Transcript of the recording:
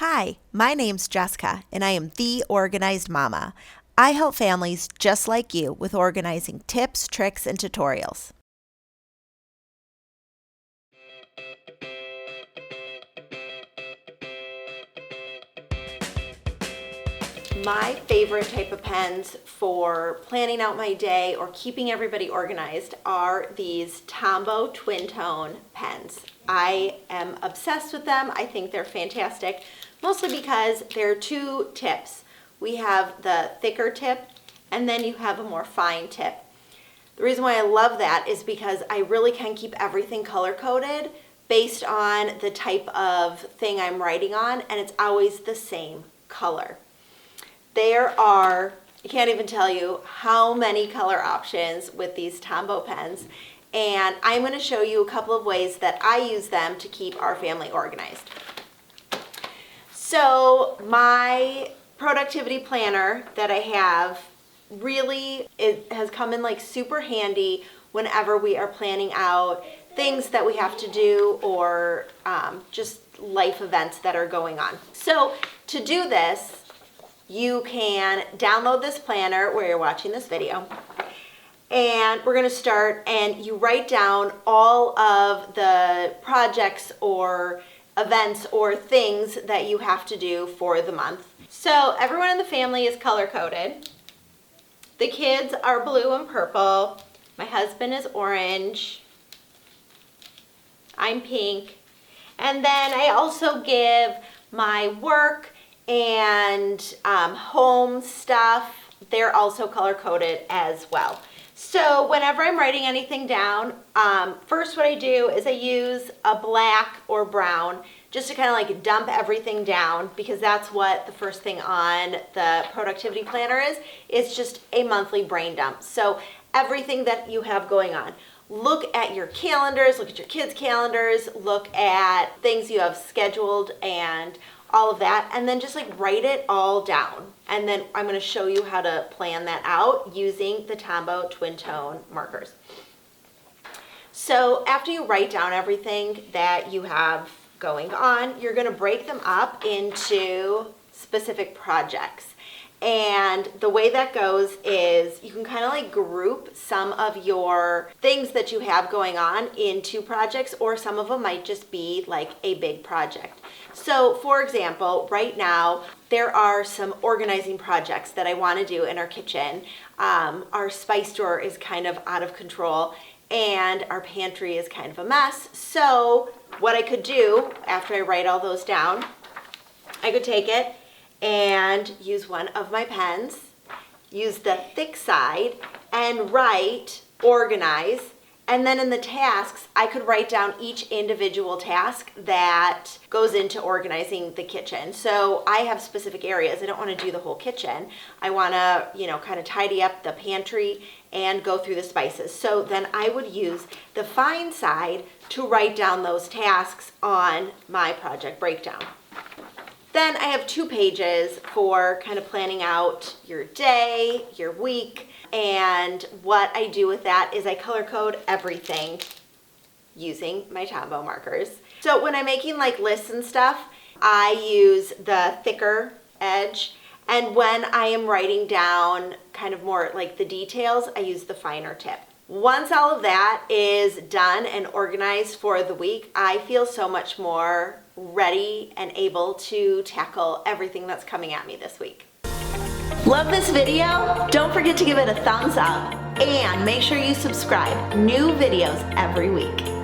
Hi, my name's Jessica, and I am the Organized Mama. I help families just like you with organizing tips, tricks, and tutorials. My favorite type of pens for planning out my day or keeping everybody organized are these TomBow Twin Tone pens. I am obsessed with them. I think they're fantastic, mostly because there are two tips. We have the thicker tip, and then you have a more fine tip. The reason why I love that is because I really can keep everything color-coded based on the type of thing I'm writing on, and it's always the same color. There are, I can't even tell you how many color options with these TomBow pens, and I'm going to show you a couple of ways that I use them to keep our family organized. So my productivity planner that I have really, it has come in like super handy whenever we are planning out things that we have to do or just life events that are going on. So to do this, you can download this planner where you're watching this video, and we're going to start, and you write down all of the projects or events or things that you have to do for the month. So everyone in the family is color-coded. The kids are blue and purple. My husband is orange. I'm pink. And then I also give my work and home stuff, they're also color-coded as well. So whenever I'm writing anything down, first what I do is I use a black or brown just to kind of like dump everything down, because that's what the first thing on the productivity planner is. It's just a monthly brain dump. So everything that you have going on. Look at your calendars, look at your kids' calendars, look at things you have scheduled and all of that, and then just like write it all down. And then I'm going to show you how to plan that out using the TomBow Twin Tone Markers. So after you write down everything that you have going on, you're going to break them up into specific projects. And the way that goes is you can kind of like group some of your things that you have going on into projects, or some of them might just be like a big project. So for example, right now there are some organizing projects that I want to do in our kitchen. Our spice drawer is kind of out of control and our pantry is kind of a mess. So what I could do after I write all those down, I could take it and use one of my pens, use the thick side, and write organize. And then in the tasks, I could write down each individual task that goes into organizing the kitchen. So I have specific areas. I don't want to do the whole kitchen. I want to, kind of tidy up the pantry and go through the spices. So then I would use the fine side to write down those tasks on my project breakdown. Then I have 2 pages for kind of planning out your day, your week, and what I do with that is I color code everything using my TomBow markers. So when I'm making like lists and stuff, I use the thicker edge, and when I am writing down kind of more like the details, I use the finer tip. Once all of that is done and organized for the week, I feel so much more ready and able to tackle everything that's coming at me this week. Love this video? Don't forget to give it a thumbs up and make sure you subscribe. New videos every week.